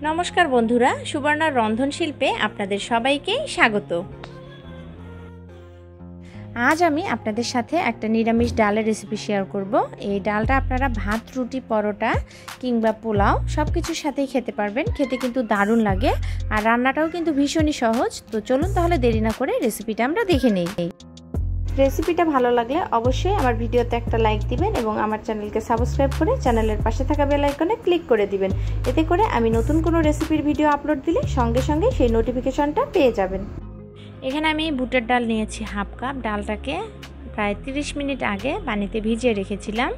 নমস্কার বন্ধুরা, সুবর্ণার রন্ধনশিল্পে আপনাদের সবাইকে স্বাগত। আজ আমি আপনাদের সাথে একটা নিরামিষ ডালের রেসিপি শেয়ার করব। এই ডালটা আপনারা ভাত, রুটি, পরোটা কিংবা পোলাও সব কিছুর সাথেই খেতে পারবেন। খেতে কিন্তু দারুণ লাগে আর রান্নাটাও কিন্তু ভীষণই সহজ। তো চলুন তাহলে দেরি না করে রেসিপিটা আমরা দেখে নেই। রেসিপিটা ভালো লাগলে অবশ্যই আমার ভিডিওতে একটা লাইক দিবেন এবং আমার চ্যানেলকে সাবস্ক্রাইব করে চ্যানেলের পাশে থাকা বেল আইকনে ক্লিক করে দিবেন। এতে করে আমি নতুন কোনো রেসিপির ভিডিও আপলোড দিলে সঙ্গে সঙ্গে সেই নোটিফিকেশনটা পেয়ে যাবেন। এখানে আমি বুটের ডাল নিয়েছি হাফ কাপ। ডালটাকে প্রায় 30 মিনিট আগে পানিতে ভিজিয়ে রেখেছিলাম।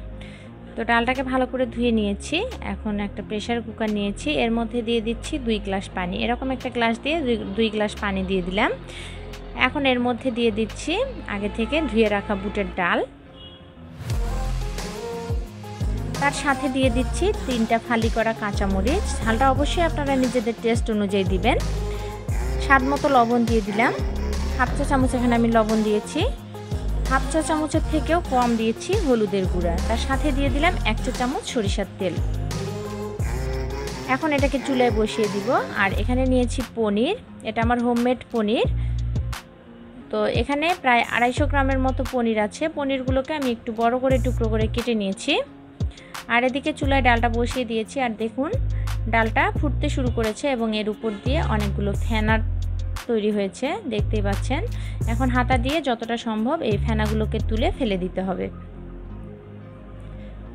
তো ডালটাকে ভালো করে ধুয়ে নিয়েছি। এখন একটা প্রেসার কুকার নিয়েছি, এর মধ্যে দিয়ে দিচ্ছি 2 গ্লাস পানি। এরকম একটা গ্লাস দিয়ে 2 গ্লাস পানি দিয়ে দিলাম। এখন এর মধ্যে দিয়ে দিচ্ছি আগে থেকে ধুয়ে রাখা বুটের ডাল। তার সাথে দিয়ে দিচ্ছি 3টা ফালি করা কাঁচামরিচ। ঝালটা অবশ্যই আপনারা নিজেদের টেস্ট অনুযায়ী দিবেন। স্বাদ মতো লবণ দিয়ে দিলাম। হাফ চা চামচ এখানে আমি লবণ দিয়েছি। হাফ চা চামচের থেকেও কম দিয়েছি হলুদের গুঁড়া। তার সাথে দিয়ে দিলাম 1 চা চামচ সরিষার তেল। এখন এটাকে চুলায় বসিয়ে দিব। আর এখানে নিয়েছি পনির। এটা আমার হোমমেড পনির। তো এখানে প্রায় 250 গ্রামের মতো পনির আছে। পনিরগুলোকে আমি একটু বড় করে টুকরো করে কেটে নিয়েছি। আর এদিকে চুলায় ডালটা বসিয়ে দিয়েছি। আর দেখুন ডালটা ফুটতে শুরু করেছে এবং এর উপর দিয়ে অনেকগুলো ফেনা তৈরি হয়েছে, দেখতেই পাচ্ছেন। এখন হাতা দিয়ে যতটা সম্ভব এই ফেনাগুলোকে তুলে ফেলে দিতে হবে।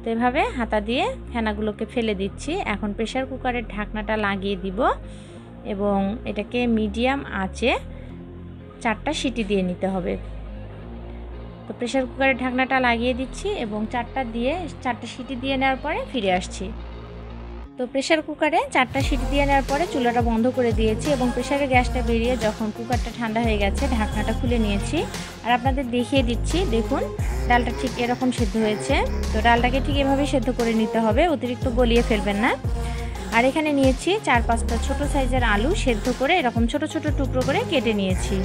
তো এভাবে হাতা দিয়ে ফেনাগুলোকে ফেলে দিচ্ছি। এখন প্রেসার কুকারের ঢাকনাটা লাগিয়ে দিব এবং এটাকে মিডিয়াম আঁচে 4টা সিটি দিয়ে নিতে হবে। তো প্রেসার কুকারের ঢাকনাটা লাগিয়ে দিচ্ছি এবং 4টা সিটি দিয়ে নেওয়ার পরে ফিরে আসছি। তো প্রেসার কুকারে 4টা সিটি দিয়ে নেওয়ার পরে চুলাটা বন্ধ করে দিয়েছি এবং প্রেসারের গ্যাসটা বেরিয়ে যখন কুকারটা ঠান্ডা হয়ে গেছে ঢাকনাটা খুলে নিয়েছি। আর আপনাদের দেখিয়ে দিচ্ছি, দেখুন ডালটা ঠিক এরকম সেদ্ধ হয়েছে। তো ডালটাকে ঠিক এভাবেই সেদ্ধ করে নিতে হবে, অতিরিক্ত গলিয়ে ফেলবেন না। আর এখানে নিয়েছি 4-5টা ছোট সাইজের আলু সেদ্ধ করে এরকম ছোট ছোট টুকরো করে কেটে নিয়েছি।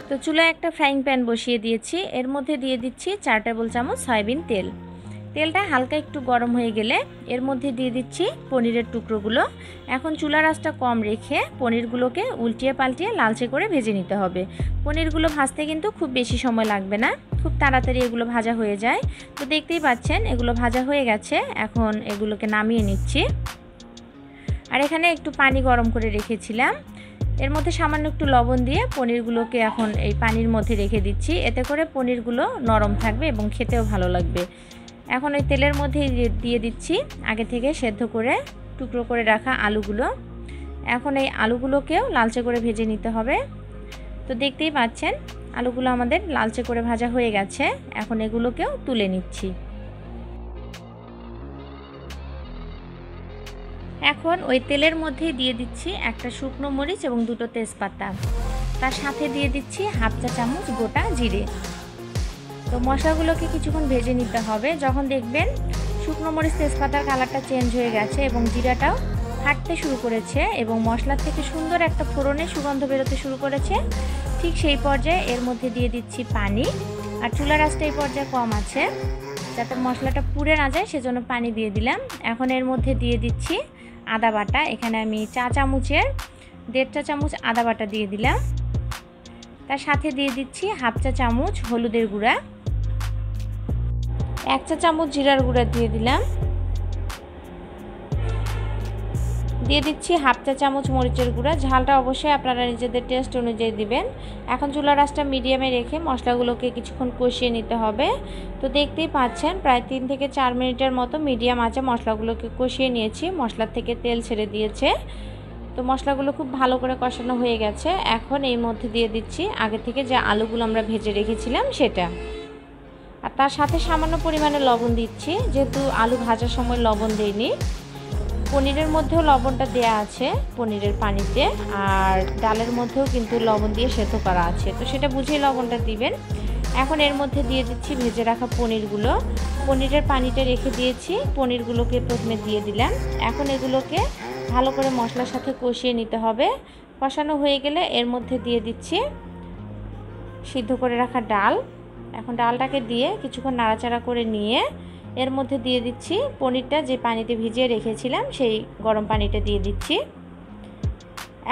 তো চুলায় একটা ফ্রাইং প্যান বসিয়ে দিয়েছি। এর মধ্যে দিয়ে দিচ্ছি 4 টেবিল চামচ সয়াবিন তেল। তেলটা হালকা একটু গরম হয়ে গেলে এর মধ্যে দিয়ে দিচ্ছি পনিরের টুকরোগুলো। এখন চুলার আঁচটা কম রেখে পনিরগুলোকে উল্টিয়ে পাল্টিয়ে লালচে করে ভেজে নিতে হবে। পনিরগুলো ভাজতে কিন্তু খুব বেশি সময় লাগবে না, খুব তাড়াতাড়ি এগুলো ভাজা হয়ে যায়। তো দেখতেই পাচ্ছেন এগুলো ভাজা হয়ে গেছে। এখন এগুলোকে নামিয়ে নিচ্ছি। আর এখানে একটু পানি গরম করে রেখেছিলাম, এর মধ্যে সামান্য একটু লবণ দিয়ে পনিরগুলোকে এখন এই পানির মধ্যে রেখে দিচ্ছি। এতে করে পনিরগুলো নরম থাকবে এবং খেতেও ভালো লাগবে। এখন ওই তেলের মধ্যে দিয়ে দিচ্ছি আগে থেকে সেদ্ধ করে টুকরো করে রাখা আলুগুলো। এখন এই আলুগুলোকেও লালচে করে ভেজে নিতে হবে। তো দেখতেই পাচ্ছেন আলুগুলো আমাদের লালচে করে ভাজা হয়ে গেছে। এখন এগুলোকেও তুলে নিচ্ছি। এখন ওই তেলের মধ্যে দিয়ে দিচ্ছি একটা শুকনো মরিচ এবং 2টো তেজপাতা। তার সাথে দিয়ে দিচ্ছি হাফ চা চামচ গোটা জিরে। তো মশলাগুলোকে কিছুক্ষণ ভেজে নিতে হবে। যখন দেখবেন শুকনো মরিচ তেজপাতার কালারটা চেঞ্জ হয়ে গেছে এবং জিরাটাও ফাটতে শুরু করেছে এবং মশলার থেকে সুন্দর একটা ফোড়নের সুগন্ধ বেরোতে শুরু করেছে, ঠিক সেই পর্যায়ে এর মধ্যে দিয়ে দিচ্ছি পানি। আর চুলার আঁচটা এই পর্যায়ে কম আছে যাতে মশলাটা পুড়ে না যায়, সেজন্য পানি দিয়ে দিলাম। এখন এর মধ্যে দিয়ে দিচ্ছি আদা বাটা। এখানে আমি 1.5 চা চামচ আদা বাটা দিয়ে দিলাম। তার সাথে দিয়ে দিচ্ছি হাফ চা চামচ হলুদের গুঁড়া, 1 চা চামচ জিরার গুঁড়া দিয়ে দিলাম। দিয়ে দিচ্ছি হাফ চা চামচ মরিচের গুঁড়া। ঝালটা অবশ্যই আপনারা নিজেদের টেস্ট অনুযায়ী দিবেন। এখন চুলার আঁচটা মিডিয়ামে রেখে মশলাগুলোকে কিছুক্ষণ কষিয়ে নিতে হবে। তো দেখতেই পাচ্ছেন প্রায় 3 থেকে 4 মিনিটের মতো মিডিয়াম আঁচে মশলাগুলোকে কষিয়ে নিয়েছি। মশলার থেকে তেল ছেড়ে দিয়েছে। তো মশলাগুলো খুব ভালো করে কষানো হয়ে গেছে। এখন এই মধ্যে দিয়ে দিচ্ছি আগে থেকে যে আলুগুলো আমরা ভেজে রেখেছিলাম সেটা। আর তার সাথে সামান্য পরিমাণে লবণ দিচ্ছি, যেহেতু আলু ভাজার সময় লবণ দেইনি। পনিরের মধ্যেও লবণটা দেয়া আছে পনিরের পানিতে, আর ডালের মধ্যেও কিন্তু লবণ দিয়ে সেদ্ধ করা আছে, তো সেটা বুঝেই লবণটা দিবেন। এখন এর মধ্যে দিয়ে দিচ্ছি ভেজে রাখা পনিরগুলো। পনিরের পানিটা রেখে দিয়েছি, পনিরগুলোকে প্রথমে দিয়ে দিলাম। এখন এগুলোকে ভালো করে মশলার সাথে কষিয়ে নিতে হবে। কষানো হয়ে গেলে এর মধ্যে দিয়ে দিচ্ছি সিদ্ধ করে রাখা ডাল। এখন ডালটাকে দিয়ে কিছুক্ষণ নাড়াচাড়া করে নিয়ে এর মধ্যে দিয়ে দিচ্ছি পনিরটা, যে পানিতে ভিজিয়ে রেখেছিলাম সেই গরম পানিটা দিয়ে দিচ্ছি।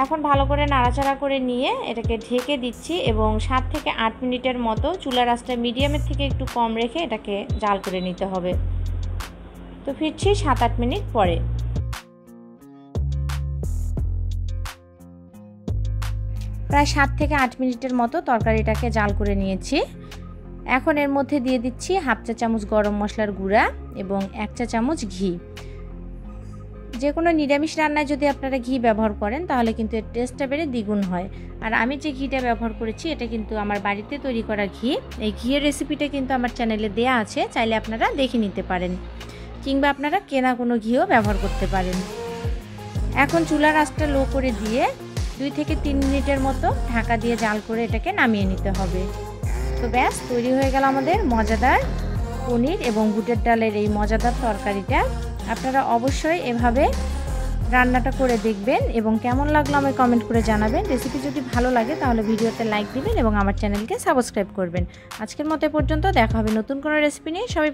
এখন ভালো করে নাড়াচাড়া করে নিয়ে এটাকে ঢেকে দিচ্ছি এবং 7 থেকে 8 মিনিটের মতো চুলার আঁচটা মিডিয়ামের থেকে একটু কম রেখে এটাকে জাল করে নিতে হবে। তো ফিরছি 7-8 মিনিট পরে। প্রায় 7 থেকে 8 মিনিটের মতো তরকারিটাকে জাল করে নিয়েছি। এখন এর মধ্যে দিয়ে দিচ্ছি হাফ চা চামচ গরম মশলার গুঁড়া এবং 1 চা চামচ ঘি। যে কোনো নিরামিষ রান্নায় যদি আপনারা ঘি ব্যবহার করেন তাহলে কিন্তু এর টেস্টটা বেড়ে দ্বিগুণ হয়। আর আমি যে ঘিটা ব্যবহার করেছি এটা কিন্তু আমার বাড়িতে তৈরি করা ঘি। এই ঘিয়ের রেসিপিটা কিন্তু আমার চ্যানেলে দেয়া আছে, চাইলে আপনারা দেখে নিতে পারেন, কিংবা আপনারা কেনা কোনো ঘিও ব্যবহার করতে পারেন। এখন চুলার আঁচটা লো করে দিয়ে 2 থেকে 3 মিনিটের মতো ঢাকা দিয়ে জাল করে এটাকে নামিয়ে নিতে হবে। তো ব্যাস তৈরি হয়ে গেল আমাদের মজাদার পনির এবং বুটের ডালের এই মজাদার তরকারিটা। আপনারা অবশ্যই এভাবে রান্নাটা করে দেখবেন এবং কেমন লাগলো আমায় কমেন্ট করে জানাবেন। রেসিপি যদি ভালো লাগে তাহলে ভিডিওতে লাইক দিবেন এবং আমার চ্যানেলকে সাবস্ক্রাইব করবেন। আজকের মতো পর্যন্ত, দেখা হবে নতুন কোনো রেসিপি নিয়ে। সবাই